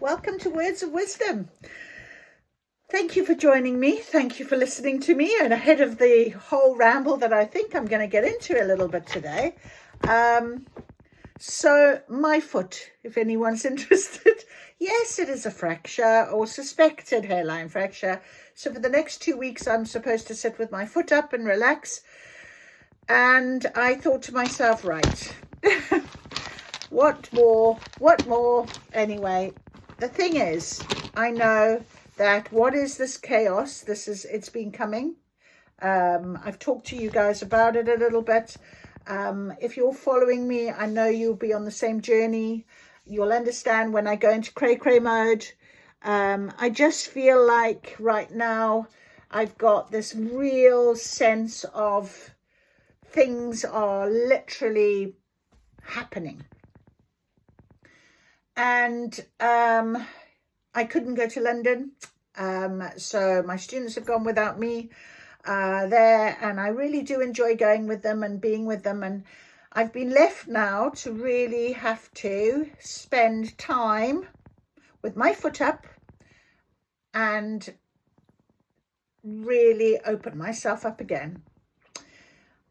Welcome to Words of Wisdom. Thank you for joining me. Thank you for listening to me. And ahead of the whole ramble that I think I'm going to get into a little bit today. So my foot, if anyone's interested, yes, it is a fracture or suspected hairline fracture. So for the next 2 weeks, I'm supposed to sit with my foot up and relax. And I thought to myself, right, what more? Anyway, the thing is, I know that what is this chaos? It's been coming. I've talked to you guys about it a little bit. If you're following me, I know you'll be on the same journey. You'll understand when I go into cray mode. I just feel like right now I've got this real sense of things are literally happening. And I couldn't go to London, so my students have gone without me there, and I really do enjoy going with them and being with them. And I've been left now to really have to spend time with my foot up and really open myself up again.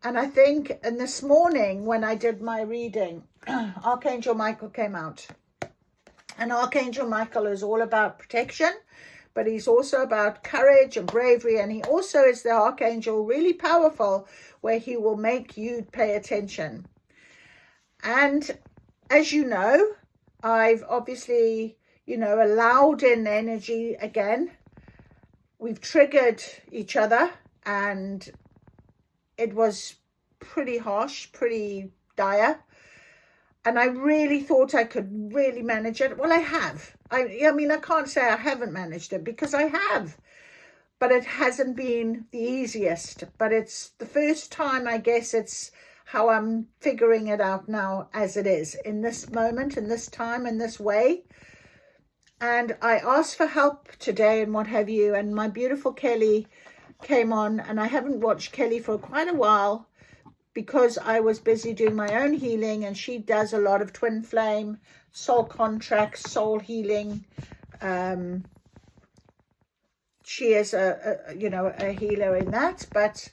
And I think, and this morning when I did my reading, Archangel Michael came out. And Archangel Michael is all about protection, but he's also about courage and bravery. And he also is the Archangel, really powerful, where he will make you pay attention. And as you know, I've obviously, allowed in energy again. We've triggered each other, and it was pretty harsh, pretty dire. And I really thought I could really manage it. Well, I have. I mean, I can't say I haven't managed it, because I have. But it hasn't been the easiest. But it's the first time, I guess it's how I'm figuring it out now as it is. In this moment, in this time, in this way. And I asked for help today and what have you. And my beautiful Kelly came on. And I haven't watched Kelly for quite a while, because I was busy doing my own healing, and she does a lot of twin flame, soul contracts, soul healing. She is a healer in that, but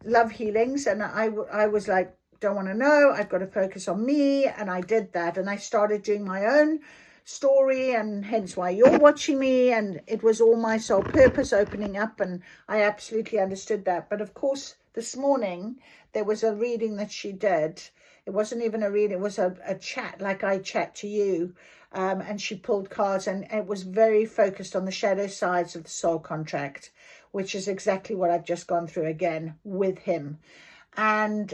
love healings. And I was like, don't want to know. I've got to focus on me. And I did that. And I started doing my own story, and hence why you're watching me. And it was all my soul purpose opening up. And I absolutely understood that. But of course, this morning, there was a reading that she did. It wasn't even a reading. It was a chat like I chat to you. And she pulled cards, and it was very focused on the shadow sides of the soul contract, which is exactly what I've just gone through again with him. And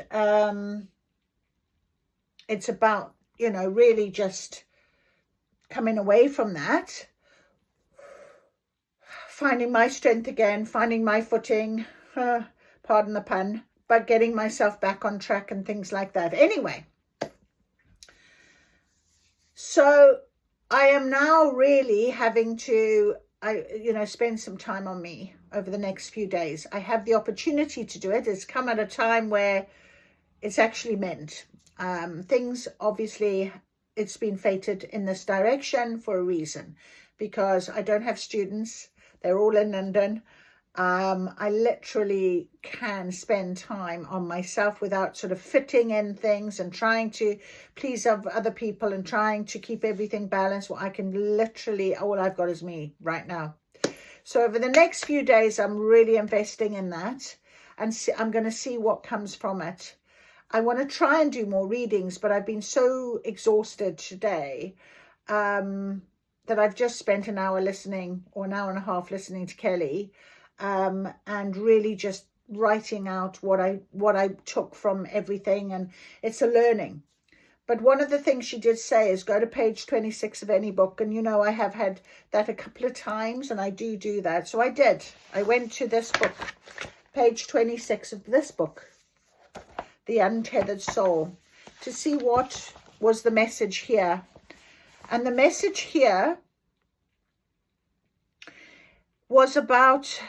it's about, really just coming away from that, finding my strength again, finding my footing, pardon the pun, but getting myself back on track and things like that. Anyway, so I am now really having to, spend some time on me over the next few days. I have the opportunity to do it. It's come at a time where it's actually meant. Things, obviously, it's been fated in this direction for a reason, because I don't have students. They're all in London. I literally can spend time on myself without sort of fitting in things and trying to please other people and trying to keep everything balanced. Well, I can literally, all I've got is me right now. So over the next few days, I'm really investing in that, and I'm going to see what comes from it. I want to try and do more readings, but I've been so exhausted today that I've just spent an hour listening, or an hour and a half listening to Kelly. And really just writing out what I took from everything, and it's a learning. But one of the things she did say is go to page 26 of any book, and I have had that a couple of times, and I do that. So I did. I went to this book, page 26 of this book, The Untethered Soul, to see what was the message here. And the message here was about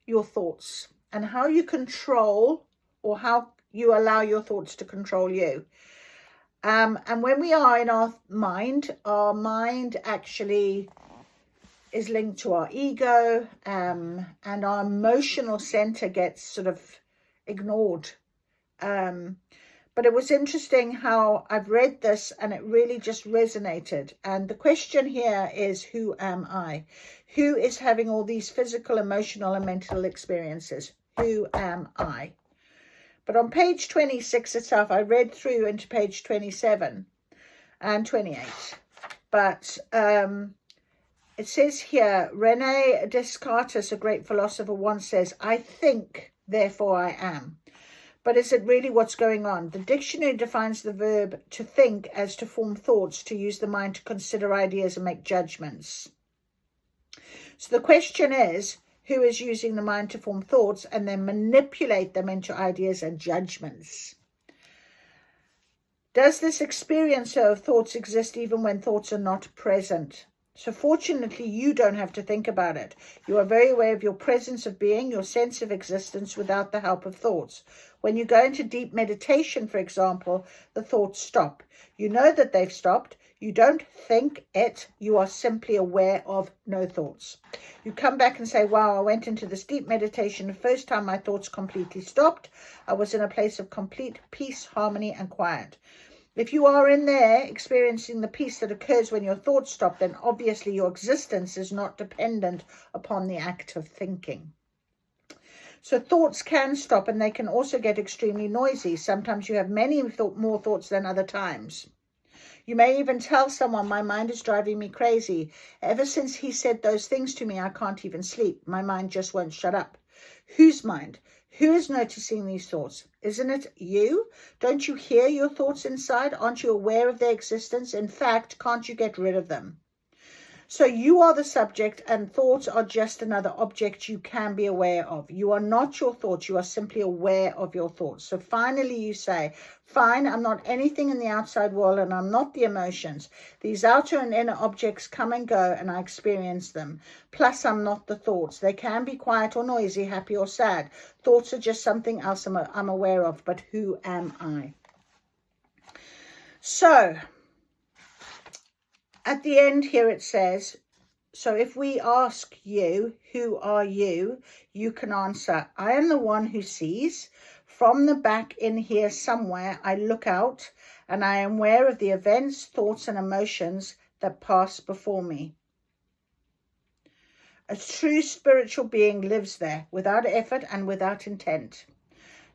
your thoughts and how you control, or how you allow your thoughts to control you. And when we are in our mind actually is linked to our ego, and our emotional center gets sort of ignored. But it was interesting how I've read this and it really just resonated. And the question here is, who am I? Who is having all these physical, emotional, and mental experiences? Who am I? But on page 26 itself, I read through into page 27 and 28. But it says here, Rene Descartes, a great philosopher, once says, I think, therefore I am. But is it really what's going on? The dictionary defines the verb to think as to form thoughts, to use the mind to consider ideas and make judgments. So the question is, who is using the mind to form thoughts and then manipulate them into ideas and judgments? Does this experience of thoughts exist even when thoughts are not present? So fortunately, you don't have to think about it. You are very aware of your presence of being, your sense of existence without the help of thoughts. When you go into deep meditation, for example, the thoughts stop. You know that they've stopped. You don't think it. You are simply aware of no thoughts. You come back and say, wow, I went into this deep meditation. The first time my thoughts completely stopped. I was in a place of complete peace, harmony, and quiet. If you are in there experiencing the peace that occurs when your thoughts stop, then obviously your existence is not dependent upon the act of thinking. So thoughts can stop, and they can also get extremely noisy. Sometimes you have many more thoughts than other times. You may even tell someone, my mind is driving me crazy. Ever since he said those things to me, I can't even sleep. My mind just won't shut up. Whose mind? Who is noticing these thoughts? Isn't it you? Don't you hear your thoughts inside? Aren't you aware of their existence? In fact, can't you get rid of them? So you are the subject, and thoughts are just another object you can be aware of. You are not your thoughts. You are simply aware of your thoughts. So finally you say, fine, I'm not anything in the outside world, and I'm not the emotions. These outer and inner objects come and go, and I experience them. Plus, I'm not the thoughts. They can be quiet or noisy, happy or sad. Thoughts are just something else I'm aware of, but who am I? So at the end here it says, so if we ask you, who are you? You can answer, I am the one who sees. From the back in here somewhere, I look out and I am aware of the events, thoughts and emotions that pass before me. A true spiritual being lives there without effort and without intent.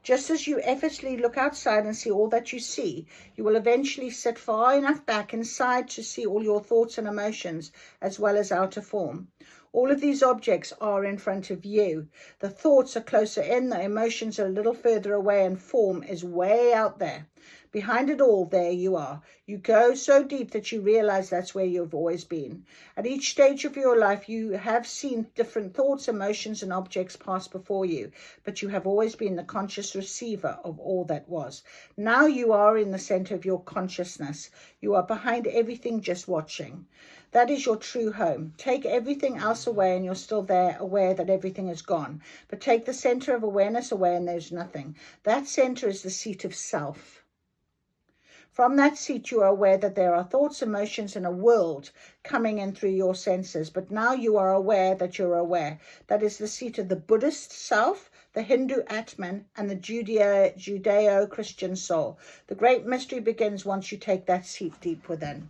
Just as you effortlessly look outside and see all that you see, you will eventually sit far enough back inside to see all your thoughts and emotions, as well as outer form. All of these objects are in front of you. The thoughts are closer in, the emotions are a little further away, and form is way out there. Behind it all, there you are. You go so deep that you realize that's where you've always been. At each stage of your life, you have seen different thoughts, emotions, and objects pass before you, but you have always been the conscious receiver of all that was. Now you are in the center of your consciousness. You are behind everything, just watching. That is your true home. Take everything else away and you're still there, aware that everything is gone. But take the center of awareness away and there's nothing. That center is the seat of self. From that seat, you are aware that there are thoughts, emotions, and a world coming in through your senses. But now you are aware that you're aware. That is the seat of the Buddhist self, the Hindu Atman, and the Judeo-Christian soul. The great mystery begins once you take that seat deep within.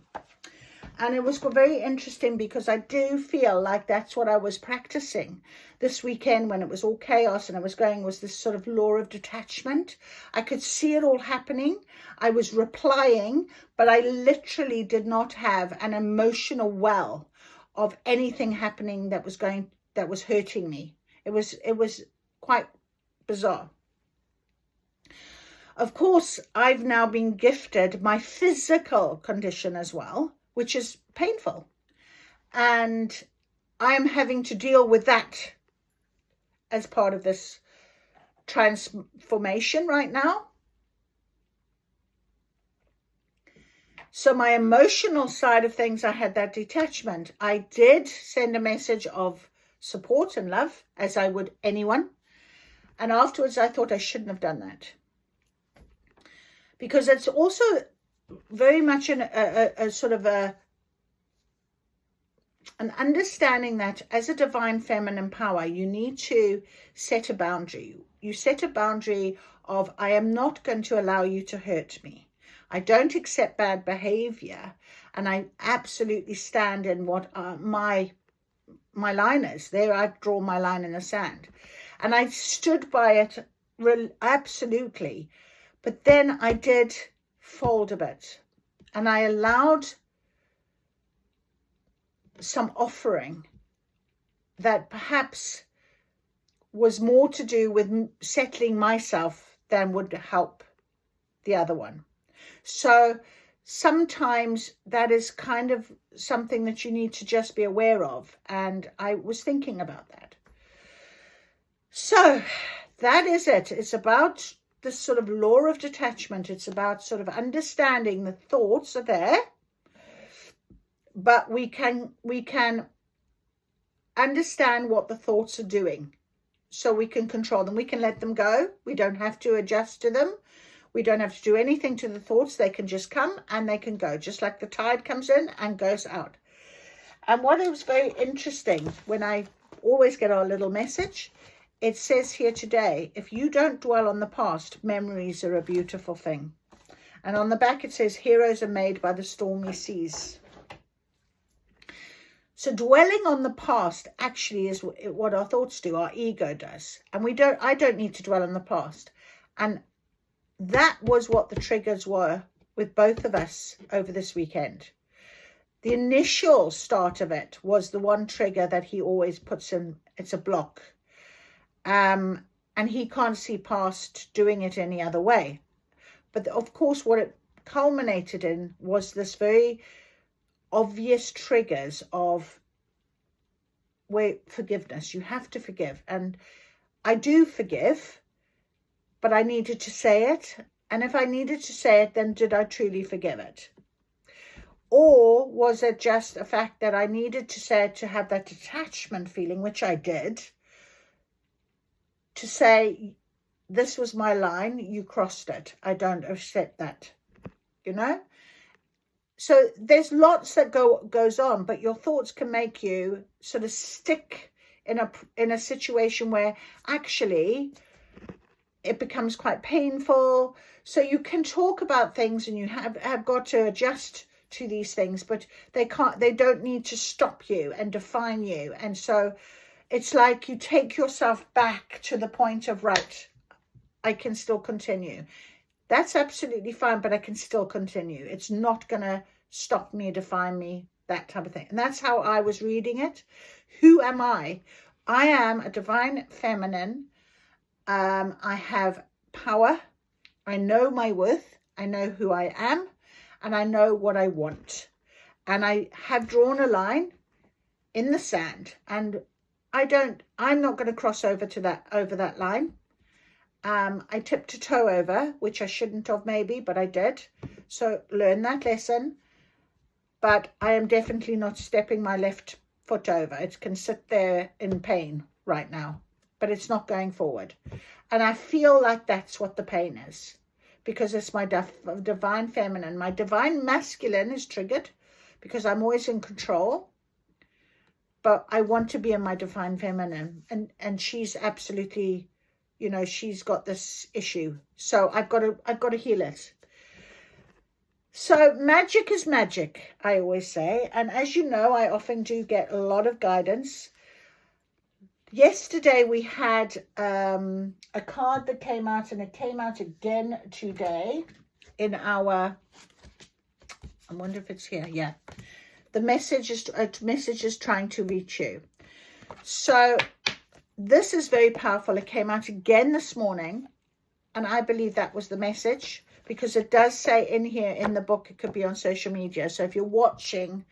And it was very interesting because I do feel like that's what I was practicing this weekend when it was all chaos and I was going, was this sort of law of detachment. I could see it all happening. I was replying, but I literally did not have an emotional well of anything happening that was hurting me. It was quite bizarre. Of course, I've now been gifted my physical condition as well, which is painful. And I am having to deal with that as part of this transformation right now. So my emotional side of things, I had that detachment. I did send a message of support and love, as I would anyone. And afterwards, I thought I shouldn't have done that. Because it's also very much a sort of an understanding that as a divine feminine power, you need to set a boundary. You set a boundary of, I am not going to allow you to hurt me. I don't accept bad behavior, and I absolutely stand in what my line is. There, I draw my line in the sand, and I stood by it absolutely. But then I did fold a bit, and I allowed some offering that perhaps was more to do with settling myself than would help the other one. So sometimes that is kind of something that you need to just be aware of. And I was thinking about that. So that is it. It's about this sort of law of detachment. It's about sort of understanding the thoughts are there, but we can understand what the thoughts are doing, so we can control them. We can let them go. We don't have to adjust to them. We don't have to do anything to the thoughts. They can just come and they can go, just like the tide comes in and goes out. And what was very interesting, when I always get our little message, it says here today, if you don't dwell on the past, memories are a beautiful thing. And on the back it says, heroes are made by the stormy seas. So dwelling on the past actually is what our thoughts do, our ego does. And I don't need to dwell on the past. And that was what the triggers were with both of us over this weekend. The initial start of it was the one trigger that he always puts in, it's a block. And he can't see past doing it any other way. But of course, what it culminated in was this very obvious triggers of forgiveness. You have to forgive. And I do forgive, but I needed to say it. And if I needed to say it, then did I truly forgive it? Or was it just a fact that I needed to say it to have that detachment feeling, which I did, to say, this was my line, you crossed it. I don't accept that, you know? So there's lots that goes on, but your thoughts can make you sort of stick in a situation where actually it becomes quite painful. So you can talk about things and you have got to adjust to these things, but they don't need to stop you and define you. And so it's like you take yourself back to the point of, right, I can still continue. That's absolutely fine, but I can still continue. It's not going to stop me, define me, that type of thing. And that's how I was reading it. Who am I? I am a divine feminine. I have power. I know my worth. I know who I am. And I know what I want. And I have drawn a line in the sand. And I'm not going to cross over that line. I tipped a toe over, which I shouldn't have maybe, but I did. So learn that lesson. But I am definitely not stepping my left foot over. It can sit there in pain right now, but it's not going forward. And I feel like that's what the pain is, because it's my divine feminine. My divine masculine is triggered because I'm always in control. But I want to be in my divine feminine. And she's absolutely, you know, she's got this issue. So I've got to heal it. So magic is magic, I always say. And as you know, I often do get a lot of guidance. Yesterday we had a card that came out, and it came out again today in our, I wonder if it's here. Yeah. The message is trying to reach you. So this is very powerful. It came out again this morning, and I believe that was the message, because it does say in here in the book, it could be on social media. So if you're watching,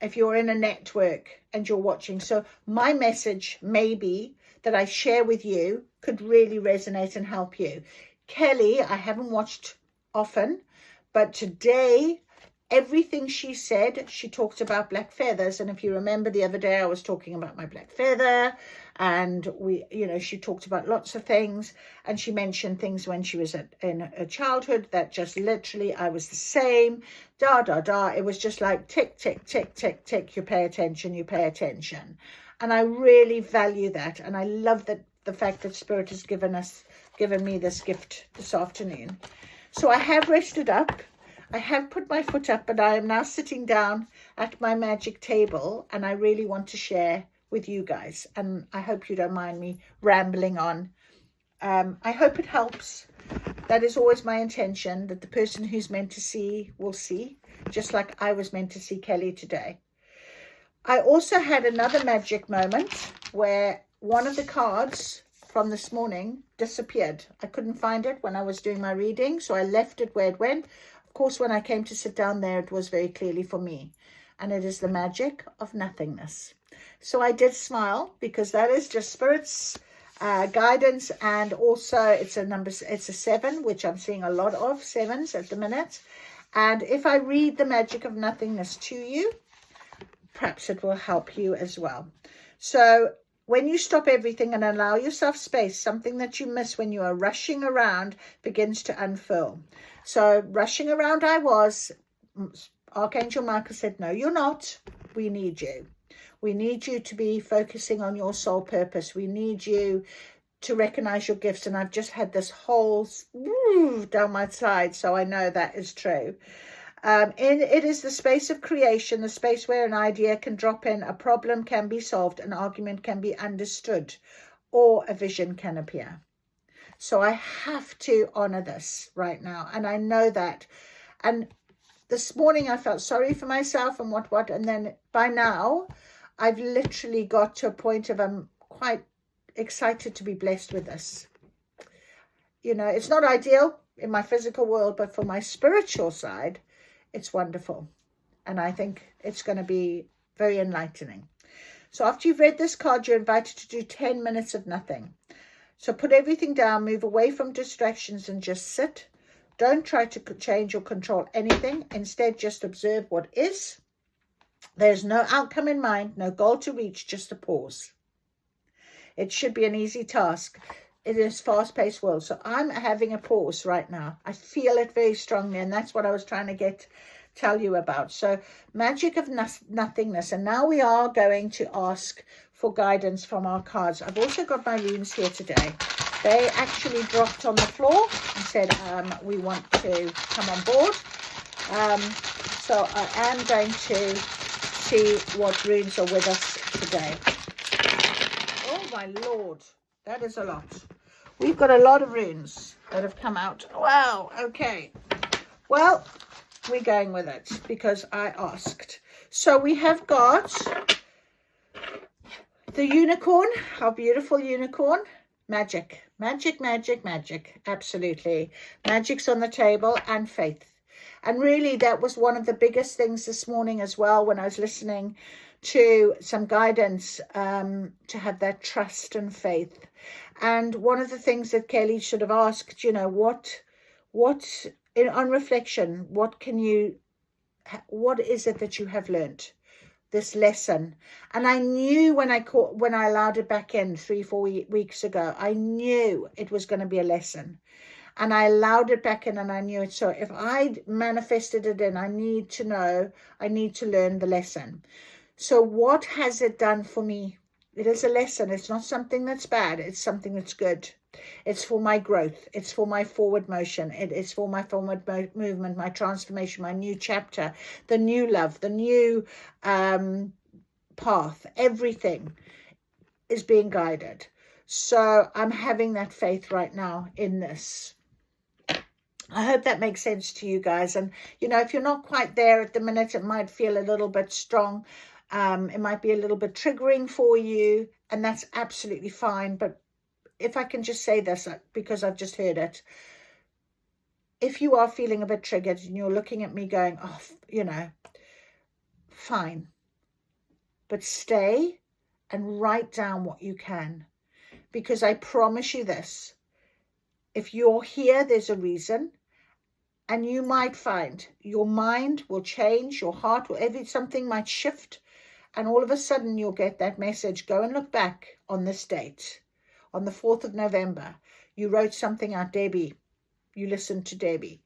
if you're in a network and you're watching, so my message maybe that I share with you could really resonate and help you. Kelly, I haven't watched often, but today everything she said, she talked about black feathers. And if you remember the other day, I was talking about my black feather, and she talked about lots of things, and she mentioned things when she was in her childhood that just literally I was the same, it was just like tick, tick, tick, tick, tick, you pay attention. And I really value that, and I love that the fact that Spirit has given me this gift this afternoon. So I have rested up. I have put my foot up, but I am now sitting down at my magic table, and I really want to share with you guys. And I hope you don't mind me rambling on. I hope it helps. That is always my intention, that the person who's meant to see will see, just like I was meant to see Kelly today. I also had another magic moment where one of the cards from this morning disappeared. I couldn't find it when I was doing my reading, so I left it where it went. Of course, when I came to sit down there, it was very clearly for me, and it is the magic of nothingness. So I did smile, because that is just Spirit's guidance, and also it's a 7, which I'm seeing a lot of 7s at the minute. And if I read the magic of nothingness to you, perhaps it will help you as well. So when you stop everything and allow yourself space, something that you miss when you are rushing around begins to unfurl. So rushing around I was. Archangel Michael said, no, you're not. We need you. We need you to be focusing on your soul purpose. We need you to recognize your gifts. And I've just had this whole down my side, so I know that is true. It is the space of creation, the space where an idea can drop in, a problem can be solved, an argument can be understood, or a vision can appear. So I have to honor this right now, and I know that. And this morning I felt sorry for myself and what, and then by now I've literally got to a point of I'm quite excited to be blessed with this. It's not ideal in my physical world, but for my spiritual side, it's wonderful. And I think it's going to be very enlightening. So after you've read this card, you're invited to do 10 minutes of nothing. So put everything down, move away from distractions, and just sit. Don't try to change or control anything. Instead, just observe what is. There's no outcome in mind, no goal to reach, just a pause. It should be an easy task. It is a fast-paced world. So I'm having a pause right now. I feel it very strongly, and that's what I was trying to tell you about. So magic of nothingness. And now we are going to ask for guidance from our cards. I've also got my runes here today. They actually dropped on the floor and said, we want to come on board. So I am going to see what runes are with us today. Oh my Lord, that is a lot. We've got a lot of runes that have come out. Wow, okay. Well, we're going with it because I asked. So we have got the unicorn, our beautiful unicorn. Magic, magic, magic, magic. Absolutely. Magic's on the table, and faith. And really, that was one of the biggest things this morning as well when I was listening to some guidance, to have that trust and faith. And one of the things that Kelly should have asked, on reflection, what is it that you have learned? This lesson. And I knew when I allowed it back in 3-4 weeks ago, I knew it was going to be a lesson, and I allowed it back in, and I knew it. So if I manifested it in, I need to know, I need to learn the lesson. So what has it done for me? It is a lesson. It's not something that's bad. It's something that's good. It's for my growth. It's for my forward motion. It is for my forward movement, my transformation, my new chapter, the new love, the new path. Everything is being guided. So I'm having that faith right now in this. I hope that makes sense to you guys. And, if you're not quite there at the minute, it might feel a little bit strong. It might be a little bit triggering for you, and that's absolutely fine. But if I can just say this, because I've just heard it, if you are feeling a bit triggered and you're looking at me going, fine, but stay and write down what you can, because I promise you this, if you're here, there's a reason, And you might find your mind will change, your heart will, something might shift, and all of a sudden you'll get that message. Go and look back on this date, on the 4th of November. You wrote something out, Debbie. You listened to Debbie.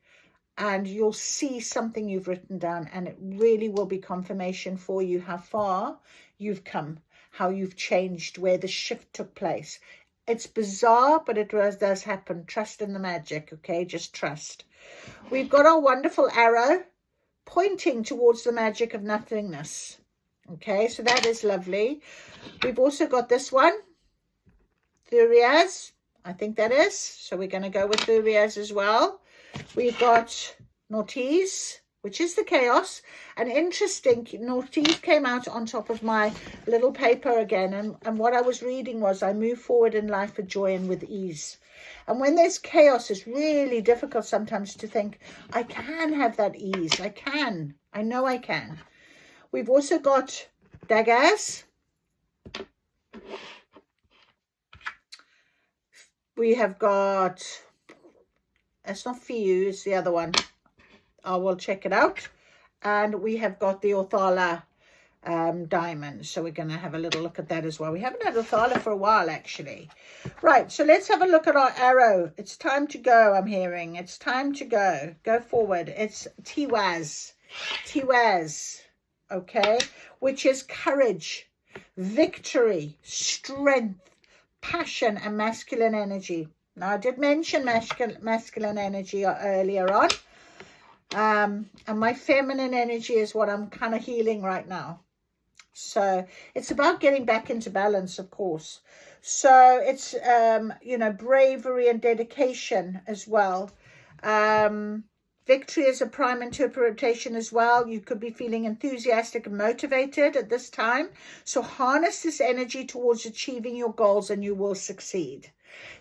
And you'll see something you've written down, and it really will be confirmation for you how far you've come, how you've changed, where the shift took place. It's bizarre, but it does happen. Trust in the magic, okay? Just trust. We've got our wonderful arrow pointing towards the magic of nothingness. Okay, so that is lovely. We've also got this one, Thurias, I think that is. So we're going to go with Thurias as well. We've got Naughties, which is the chaos. And interesting, Naughties came out on top of my little paper again. And what I was reading was, I move forward in life with joy and with ease. And when there's chaos, it's really difficult sometimes to think, I can have that ease. I can. I know I can. We've also got daggers. We have got, it's not Fiu, it's the other one. I will check it out. And we have got the Othala diamond. So we're going to have a little look at that as well. We haven't had Othala for a while, actually. Right, so let's have a look at our arrow. It's time to go, I'm hearing. It's time to go. Go forward. It's Tiwaz. Tiwaz. Okay, which is courage, victory, strength, passion, and masculine energy. Now, I did mention masculine energy earlier on, and my feminine energy is what I'm kind of healing right now. So it's about getting back into balance, of course. So it's, you know, bravery and dedication as well. Victory is a prime interpretation as well. You could be feeling enthusiastic and motivated at this time. So harness this energy towards achieving your goals and you will succeed.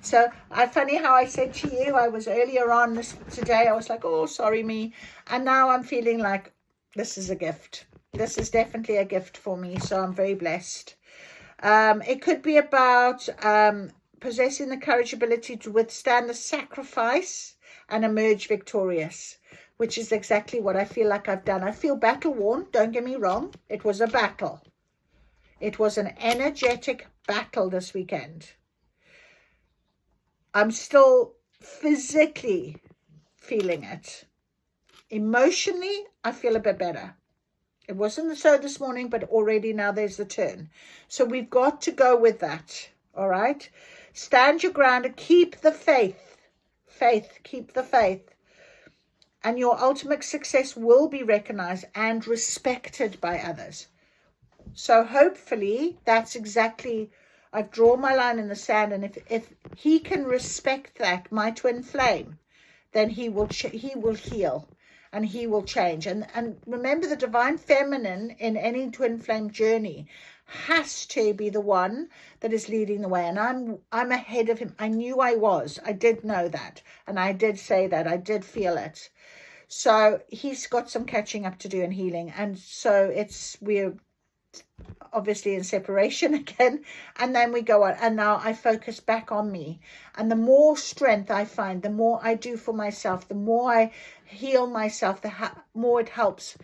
So funny how I said to you, I was earlier on today, I was like, oh, sorry me. And now I'm feeling like this is a gift. This is definitely a gift for me. So I'm very blessed. It could be about possessing the courage, ability to withstand the sacrifice and emerge victorious, which is exactly what I feel like I've done. I feel battle worn, don't get me wrong. It was a battle. It was an energetic battle this weekend. I'm still physically feeling it. Emotionally, I feel a bit better. It wasn't so this morning, but already now there's the turn. So we've got to go with that, all right? Stand your ground and keep the faith. Keep the faith, and your ultimate success will be recognized and respected by others. So hopefully that's exactly, I've drawn my line in the sand, and if he can respect that, my twin flame, then he will heal and he will change. And remember, the divine feminine in any twin flame journey has to be the one that is leading the way, and I'm ahead of him. I knew I was. I did know that, and I did say that. I did feel it. So he's got some catching up to do and healing, and so we're obviously in separation again, and then we go on, and now I focus back on me. And the more strength I find, the more I do for myself, the more I heal myself, the more it helps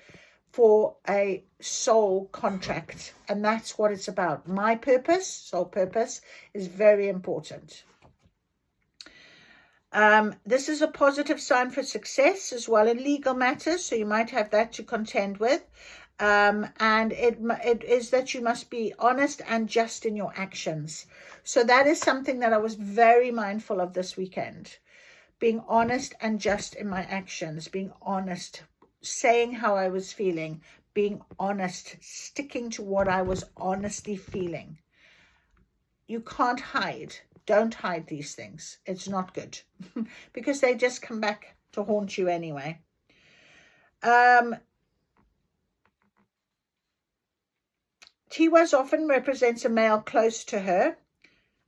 for a soul contract. And that's what it's about. My purpose, soul purpose, is very important. This is a positive sign for success as well in legal matters, so you might have that to contend with. And it is that you must be honest and just in your actions. So that is something that I was very mindful of this weekend. Being honest and just in my actions, being honest, saying how I was feeling, being honest, sticking to what I was honestly feeling. You can't hide. Don't hide these things. It's not good because they just come back to haunt you anyway. Tiwaz often represents a male close to her,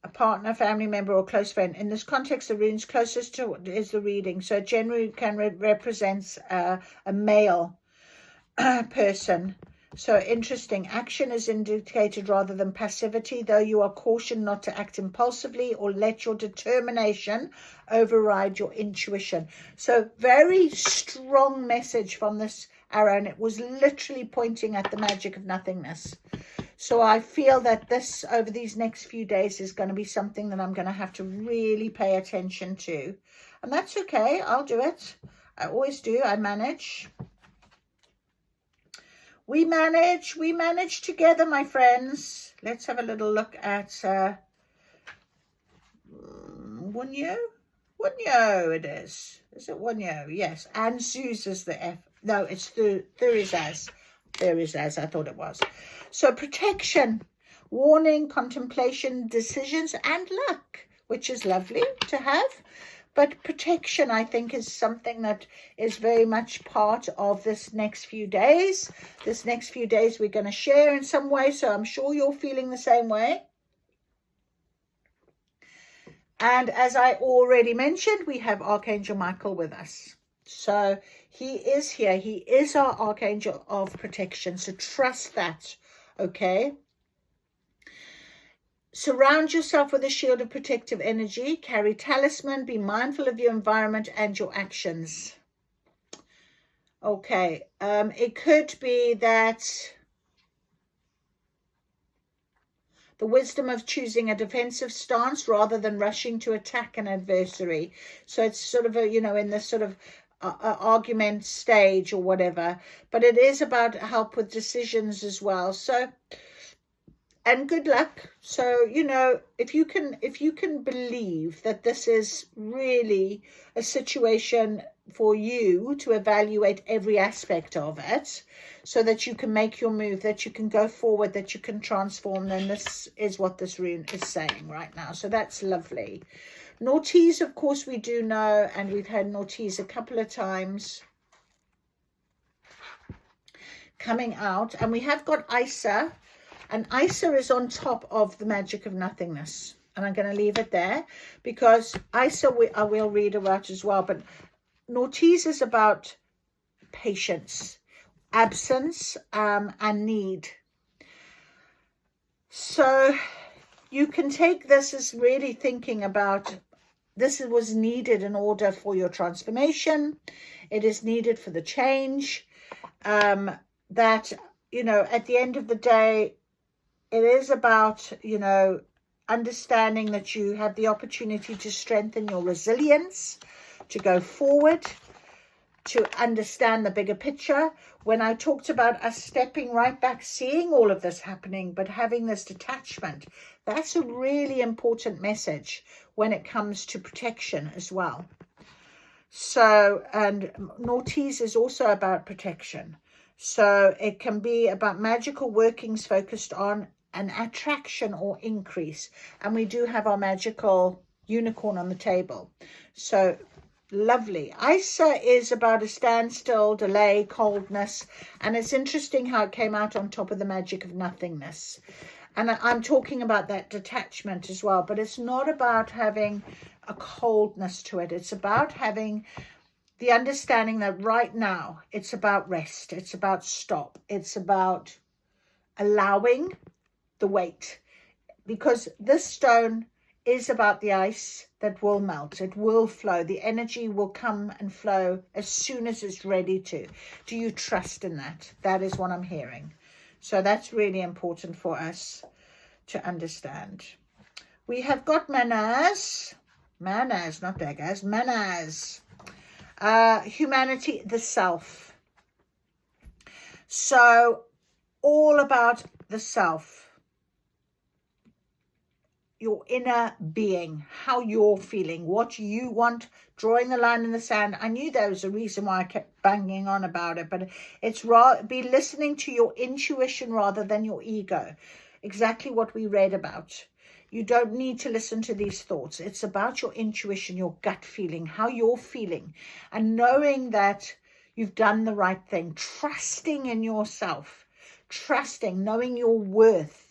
a partner, family member, or close friend. In this context, the runes closest to is the reading. So it generally can represent a male person. So interesting. Action is indicated rather than passivity, though you are cautioned not to act impulsively or let your determination override your intuition. So very strong message from this arrow, and it was literally pointing at the magic of nothingness. So I feel that this, over these next few days, is going to be something that I'm going to have to really pay attention to. And that's okay. I'll do it. I always do. I manage. We manage together, my friends. Let's have a little look at Wunyo. Wunyo it is. Is it Wunyo? Yes. And Zeus is the F. No, it's Thurizaz. Thurizaz, I thought it was. So protection, warning, contemplation, decisions, and luck, which is lovely to have. But protection, I think, is something that is very much part of this next few days. This next few days we're going to share in some way, so I'm sure you're feeling the same way. And as I already mentioned, we have Archangel Michael with us. So he is here. He is our Archangel of protection. So trust that, okay? Surround yourself with a shield of protective energy. Carry talisman. Be mindful of your environment and your actions. Okay. It could be that the wisdom of choosing a defensive stance rather than rushing to attack an adversary. So it's sort of a, you know, in this sort of argument stage or whatever. But it is about help with decisions as well. So... and good luck. So, you know, if you can believe that this is really a situation for you to evaluate every aspect of it so that you can make your move, that you can go forward, that you can transform, then this is what this rune is saying right now. So that's lovely. Naughties, of course, we do know, and we've had naughties a couple of times coming out. And we have got Isa. And Isa is on top of the magic of nothingness. And I'm going to leave it there because Isa I will read about as well. But Naughties is about patience, absence, and need. So you can take this as really thinking about this was needed in order for your transformation. It is needed for the change. That, you know, at the end of the day, it is about, you know, understanding that you have the opportunity to strengthen your resilience, to go forward, to understand the bigger picture. When I talked about us stepping right back, seeing all of this happening, but having this detachment, that's a really important message when it comes to protection as well. So, and Naughties is also about protection. So it can be about magical workings focused on an attraction or increase. And we do have our magical unicorn on the table. So lovely. Isa is about a standstill, delay, coldness. And it's interesting how it came out on top of the magic of nothingness. And I'm talking about that detachment as well. But it's not about having a coldness to it. It's about having the understanding that right now it's about rest. It's about stop. It's about allowing the weight, because this stone is about the ice that will melt. It will flow. The energy will come and flow as soon as it's ready to. Do you trust in that? That is what I'm hearing. So that's really important for us to understand. We have got Manaz, not Daggaz, Manaz. Humanity, the self. So all about the self. Your inner being, how you're feeling, what you want, drawing the line in the sand. I knew there was a reason why I kept banging on about it, but it's be listening to your intuition rather than your ego. Exactly what we read about. You don't need to listen to these thoughts. It's about your intuition, your gut feeling, how you're feeling, and knowing that you've done the right thing, trusting in yourself, trusting, knowing your worth.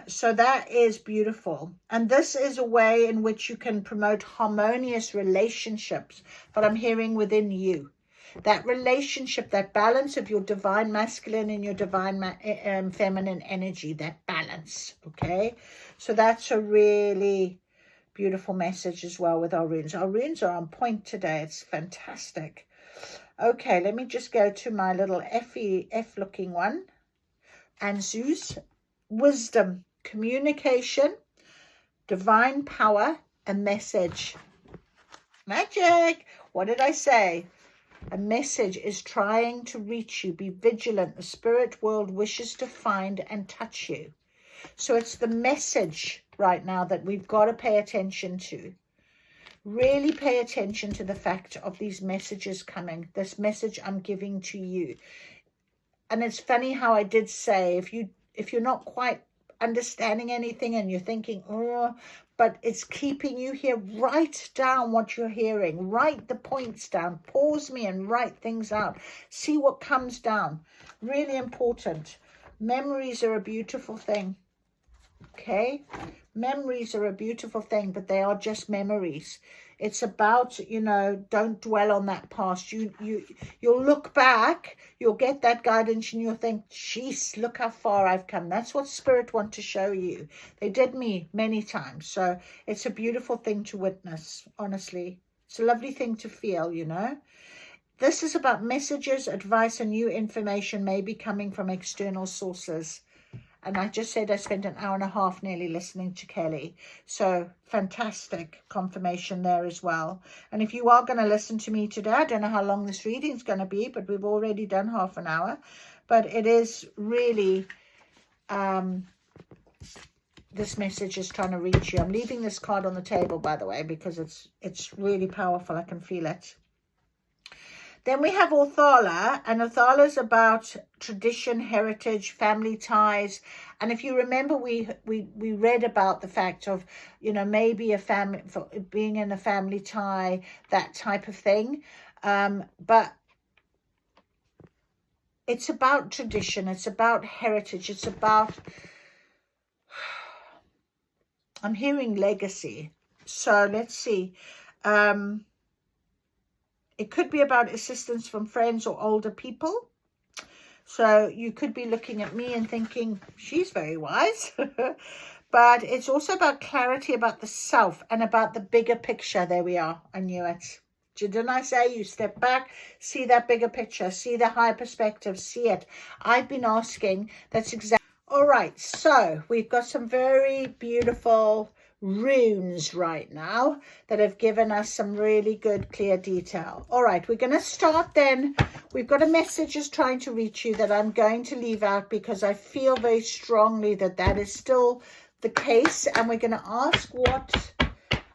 So that is beautiful. And this is a way in which you can promote harmonious relationships, but I'm hearing within you. that relationship, that balance of your divine masculine and your divine feminine energy, that balance, okay? So that's a really beautiful message as well with our runes. Our runes are on point today. It's fantastic. Okay, let me just go to my little F looking one. And Zeus, wisdom, communication, divine power, a message. Magic. What did I say? A message is trying to reach you. Be vigilant. The spirit world wishes to find and touch you. So it's the message right now that we've got to pay attention to. Really pay attention to the fact of these messages coming. This message I'm giving to you. And it's funny how I did say, if you're not quite understanding anything and you're thinking, oh, but it's keeping you here, write down what you're hearing. Write the points down. Pause me and write things out. See what comes down. Really important. Memories are a beautiful thing. Okay? Memories are a beautiful thing, but they are just memories. It's about, don't dwell on that past. You'll look back, you'll get that guidance, and you'll think, jeez, look how far I've come. That's what spirit want to show you. They did me many times. So it's a beautiful thing to witness, honestly. It's a lovely thing to feel, This is about messages, advice, and new information may be coming from external sources. And I just said I spent an hour and a half nearly listening to Kelly. So fantastic confirmation there as well. And if you are going to listen to me today, I don't know how long this reading is going to be, but we've already done half an hour. But it is really, this message is trying to reach you. I'm leaving this card on the table, by the way, because it's really powerful. I can feel it. Then we have Othala, and Othala is about tradition, heritage, family ties. And if you remember, we read about the fact of, maybe a family, being in a family tie, that type of thing. But it's about tradition. It's about heritage. It's about, I'm hearing legacy. So let's see. It could be about assistance from friends or older people. So you could be looking at me and thinking, she's very wise. But it's also about clarity about the self and about the bigger picture. There we are. I knew it. Didn't I say you step back, see that bigger picture, see the higher perspective, see it. I've been asking. That's exactly. All right. So we've got some very beautiful runes right now that have given us some really good clear detail. All right, we're going to start then. We've got a message is trying to reach you that I'm going to leave out because I feel very strongly that that is still the case, and we're going to ask what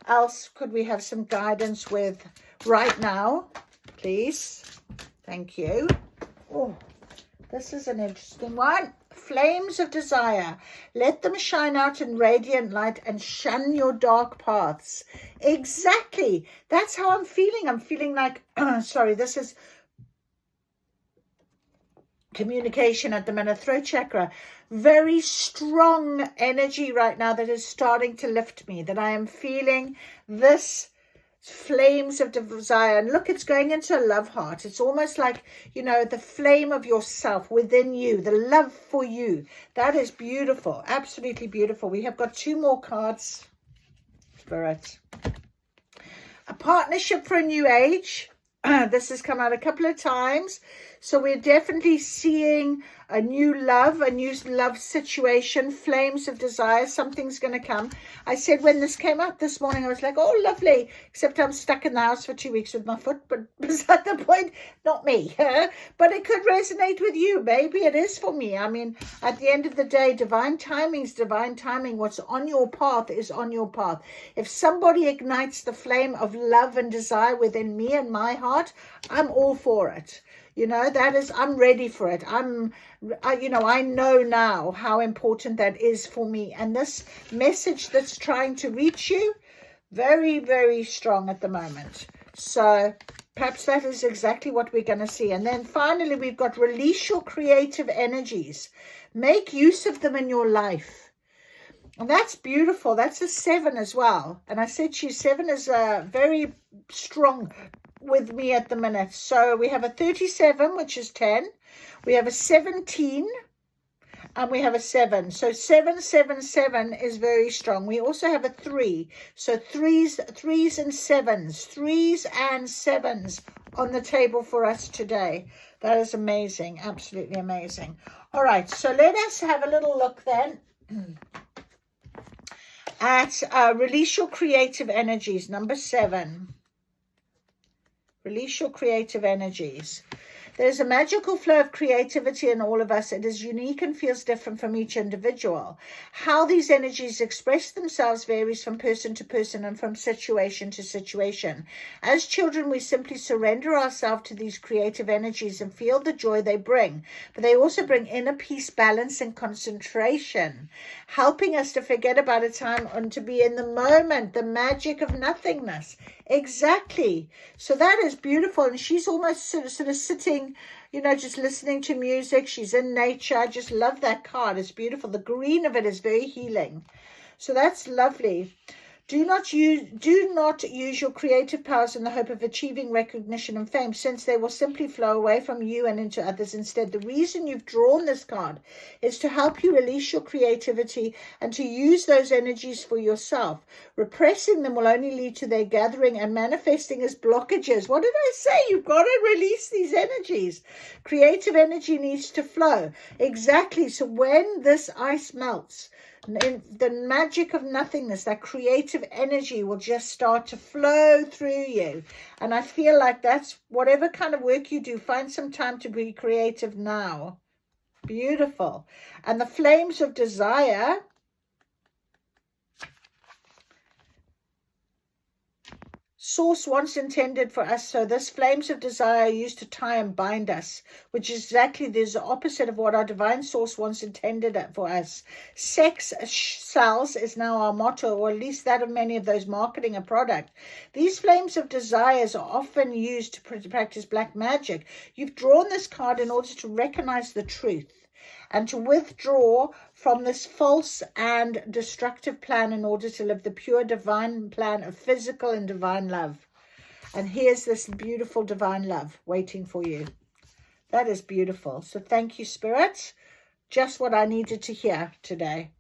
else could we have some guidance with right now, please. Thank you. Oh, this is an interesting one. Flames of desire, let them shine out in radiant light and shun your dark paths. Exactly. That's how I'm feeling. I'm feeling like, sorry, this is communication at the minute, throat chakra. Very strong energy right now that is starting to lift me, that I am feeling this flames of desire. And look, it's going into a love heart. It's almost like, the flame of yourself within you, the love for you. That is beautiful. Absolutely beautiful. We have got two more cards. Spirit. A partnership for a new age. This has come out a couple of times. So we're definitely seeing a new love situation, flames of desire. Something's going to come. I said when this came out this morning, I was like, oh, lovely. Except I'm stuck in the house for 2 weeks with my foot. But beside the point, not me. But it could resonate with you. Maybe it is for me. I mean, at the end of the day, divine timing is divine timing. What's on your path is on your path. If somebody ignites the flame of love and desire within me and my heart, I'm all for it. I'm ready for it. I know now how important that is for me. And this message that's trying to reach you, very, very strong at the moment. So perhaps that is exactly what we're going to see. And then finally, we've got release your creative energies. Make use of them in your life. And that's beautiful. That's a 7 as well. And I said 7 is a very strong with me at the minute. So we have a 37, which is 10. We have a 17. And we have a 7. So 777 is very strong. We also have a 3. So threes and sevens. 3s and 7s on the table for us today. That is amazing. Absolutely amazing. All right. So let us have a little look then at release your creative energies. Number 7. Release your creative energies. There's a magical flow of creativity in all of us. It is unique and feels different from each individual. How these energies express themselves varies from person to person and from situation to situation. As children, we simply surrender ourselves to these creative energies and feel the joy they bring. But they also bring inner peace, balance, and concentration, helping us to forget about a time and to be in the moment, the magic of nothingness. Exactly. So that is beautiful. And she's almost sort of sitting, you know, just listening to music. She's in nature. I just love that card. It's beautiful. The green of it is very healing. So that's lovely. Do not use your creative powers in the hope of achieving recognition and fame, since they will simply flow away from you and into others instead. The reason you've drawn this card is to help you release your creativity and to use those energies for yourself. Repressing them will only lead to their gathering and manifesting as blockages. What did I say? You've got to release these energies. Creative energy needs to flow. Exactly. So when this ice melts, in the magic of nothingness, that creative energy will just start to flow through you. And I feel like that's whatever kind of work you do, find some time to be creative now. Beautiful. And the flames of desire, Source once intended for us, so this flames of desire are used to tie and bind us, which is exactly the opposite of what our divine source once intended for us. Sex sells is now our motto, or at least that of many of those marketing a product. These flames of desires are often used to practice black magic. You've drawn this card in order to recognize the truth and to withdraw from this false and destructive plan in order to live the pure divine plan of physical and divine love. And here's this beautiful divine love waiting for you. That is beautiful. So thank you, Spirit. Just what I needed to hear today.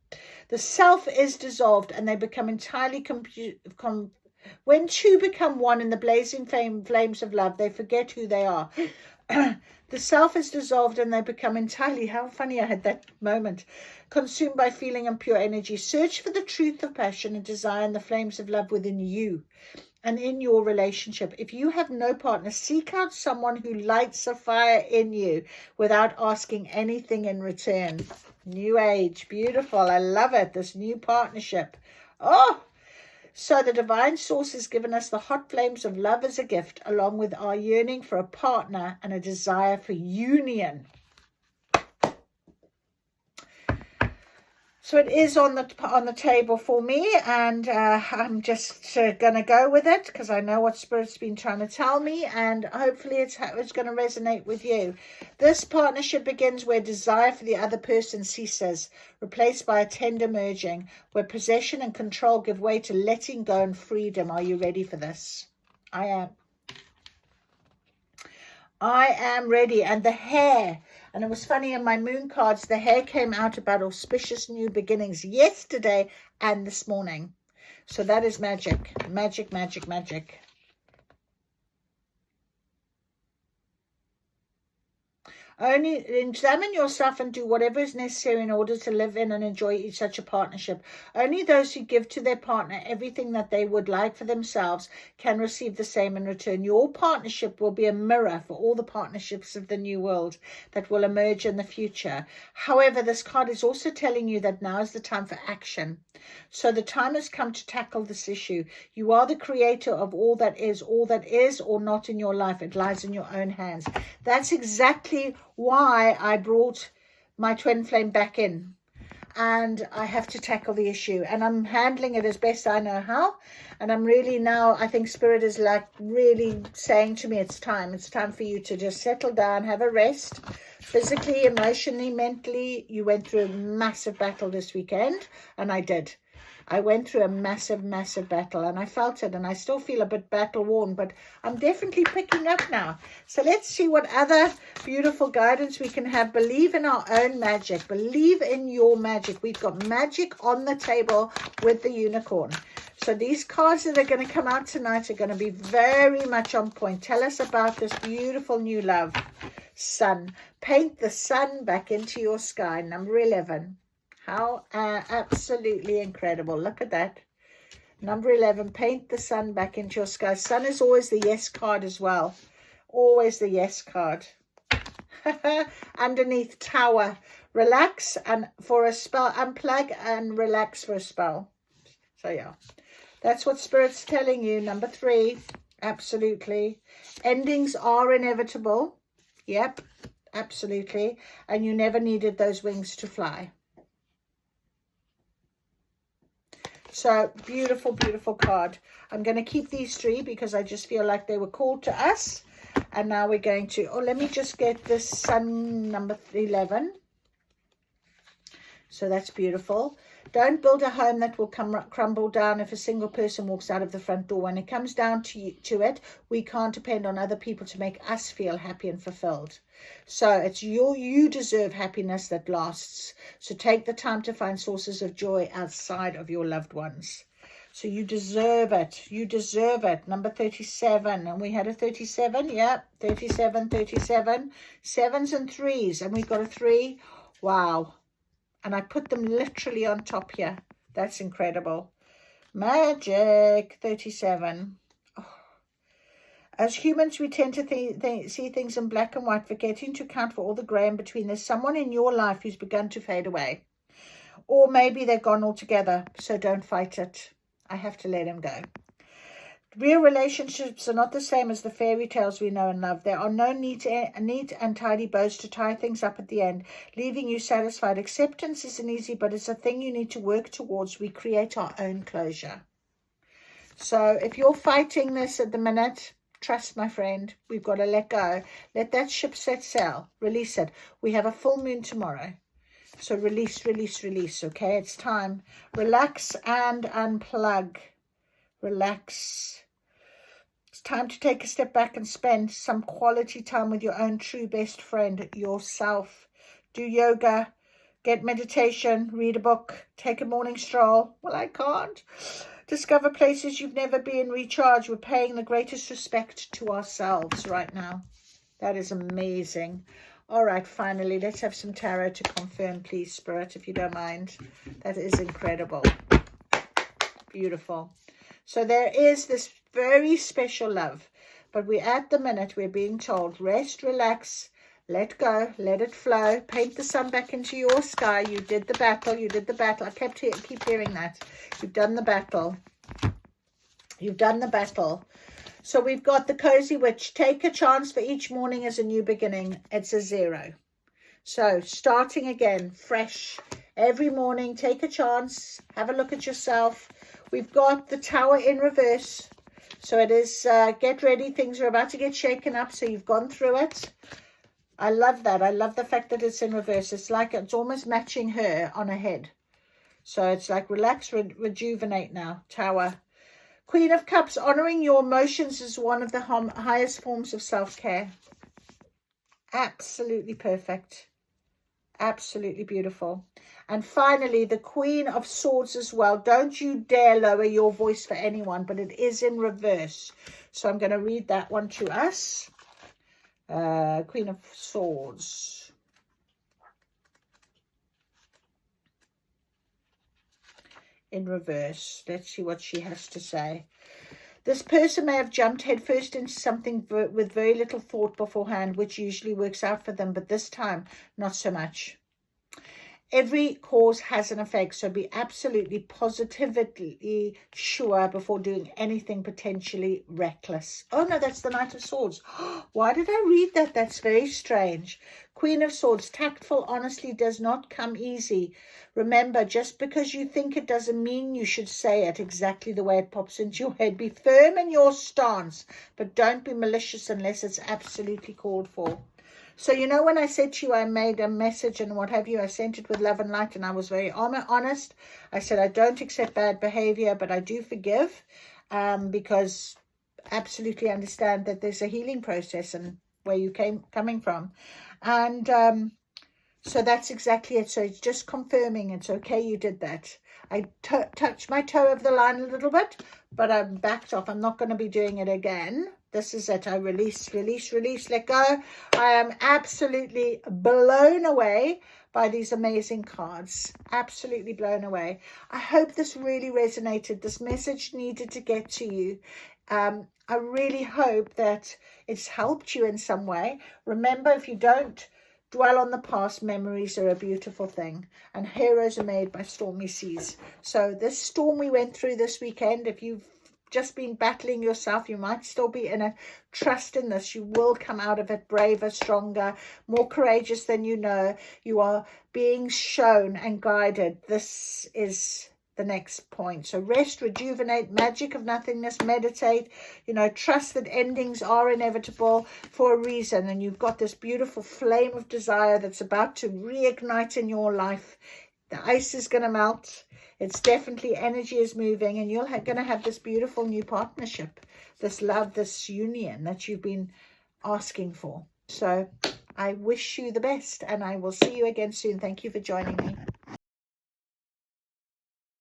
The self is dissolved and they become entirely when two become one in the blazing flames of love, they forget who they are. The self is dissolved and they become entirely, how funny I had that moment, consumed by feeling and pure energy. Search for the truth of passion and desire and the flames of love within you and in your relationship. If you have no partner, seek out someone who lights a fire in you without asking anything in return. New age, beautiful. I love it. This new partnership. Oh, so the divine source has given us the hot flames of love as a gift, along with our yearning for a partner and a desire for union. So it is on the table for me, and I'm just going to go with it because I know what Spirit's been trying to tell me, and hopefully it's going to resonate with you. This partnership begins where desire for the other person ceases, replaced by a tender merging, where possession and control give way to letting go and freedom. Are you ready for this? I am. I am ready. And the hair. And it was funny in my moon cards, the hair came out about auspicious new beginnings yesterday and this morning. So that is magic, magic, magic, magic. Only examine yourself and do whatever is necessary in order to live in and enjoy such a partnership. Only those who give to their partner everything that they would like for themselves can receive the same in return. Your partnership will be a mirror for all the partnerships of the new world that will emerge in the future. However, this card is also telling you that now is the time for action. So the time has come to tackle this issue. You are the creator of all that is or not in your life. It lies in your own hands. That's exactly why I brought my twin flame back in, and I have to tackle the issue, and I'm handling it as best I know how. And I'm really now, I think Spirit is like really saying to me, it's time for you to just settle down, have a rest, physically, emotionally, mentally. You went through a massive battle this weekend, and I did. I went through a massive, massive battle, and I felt it, and I still feel a bit battle worn, but I'm definitely picking up now. So let's see what other beautiful guidance we can have. Believe in our own magic. Believe in your magic. We've got magic on the table with the unicorn. So these cards that are going to come out tonight are going to be very much on point. Tell us about this beautiful new love. Sun. Paint the sun back into your sky. Number 11. How absolutely incredible. Look at that. Number 11. Paint the sun back into your sky. Sun is always the yes card as well. Always the yes card. Underneath, Tower. Relax and for a spell. Unplug and relax for a spell. So yeah. That's what Spirit's telling you. Number 3, absolutely. Endings are inevitable. Yep, absolutely. And you never needed those wings to fly. So, beautiful, beautiful card. I'm going to keep these 3 because I just feel like they were called to us. And now we're going to, let me just get this Sun number 11. So that's beautiful. Don't build a home that will crumble down if a single person walks out of the front door. When it comes down to it, we can't depend on other people to make us feel happy and fulfilled. So it's you deserve happiness that lasts. So take the time to find sources of joy outside of your loved ones. So you deserve it. You deserve it. Number 37. And we had a 37. Yep. 37, 37. 7s and 3s. And we've got a 3. Wow. And I put them literally on top here. That's incredible. Magic. 37. Oh. As humans, we tend to see things in black and white, forgetting to account for all the grey in between. There's someone in your life who's begun to fade away. Or maybe they're gone altogether. So don't fight it. I have to let him go. Real relationships are not the same as the fairy tales we know and love. There are no neat and tidy bows to tie things up at the end, leaving you satisfied. Acceptance isn't easy, but it's a thing you need to work towards. We create our own closure. So if you're fighting this at the minute, trust, my friend, we've got to let go. Let that ship set sail. Release it. We have a full moon tomorrow. So release, release, release, okay? It's time. Relax and unplug. Relax. It's time to take a step back and spend some quality time with your own true best friend, yourself. Do yoga, get meditation, read a book, take a morning stroll. Well, I can't. Discover places you've never been, recharge. We're paying the greatest respect to ourselves right now. That is amazing. All right, finally, let's have some tarot to confirm, please, Spirit, if you don't mind. That is incredible. Beautiful. So there is this very special love, but at the minute we're being told, rest, relax, let go, let it flow, paint the sun back into your sky. You did the battle, you did the battle. I keep hearing that. You've done the battle. You've done the battle. So we've got the Cozy Witch. Take a chance for each morning as a new beginning. It's a 0. So starting again, fresh. Every morning, take a chance. Have a look at yourself. We've got the Tower in reverse. So it is, get ready. Things are about to get shaken up. So you've gone through it. I love that. I love the fact that it's in reverse. It's like it's almost matching her on her head. So it's like relax, rejuvenate now. Tower. Queen of Cups. Honoring your emotions is one of the highest forms of self-care. Absolutely perfect. Absolutely beautiful. And finally, the Queen of Swords as well. Don't you dare lower your voice for anyone, but it is in reverse. So I'm going to read that one to us. Queen of Swords. In reverse. Let's see what she has to say. This person may have jumped headfirst into something with very little thought beforehand, which usually works out for them, but this time, not so much. Every cause has an effect, so be absolutely positively sure before doing anything potentially reckless. Oh no, that's the Knight of Swords. Why did I read that? That's very strange. Queen of Swords. Tactful honesty does not come easy. Remember, just because you think it doesn't mean you should say it exactly the way it pops into your head. Be firm in your stance, but don't be malicious unless it's absolutely called for. So, you know, when I said to you, I made a message and what have you, I sent it with love and light, and I was very honest. I said, I don't accept bad behavior, but I do forgive, because absolutely understand that there's a healing process and where you coming from. And so that's exactly it. So it's just confirming it's okay you did that. I touched my toe over the line a little bit, but I'm backed off. I'm not going to be doing it again. This is it. I release, let go. I am absolutely blown away by these amazing cards. Absolutely blown away. I hope this really resonated. This message needed to get to you. I really hope that it's helped you in some way. Remember, if you don't dwell on the past, memories are a beautiful thing, and heroes are made by stormy seas. So this storm we went through this weekend, if you've just been battling yourself, you might still be in it. Trust in this. You will come out of it braver, stronger, more courageous than you know. You are being shown and guided. This is the next point. So rest, rejuvenate, magic of nothingness, meditate, you know, trust that endings are inevitable for a reason, and you've got this beautiful flame of desire that's about to reignite in your life. The ice is going to melt. It's definitely, energy is moving, and you're going to have this beautiful new partnership, this love, this union that you've been asking for. So I wish you the best, and I will see you again soon. Thank you for joining me.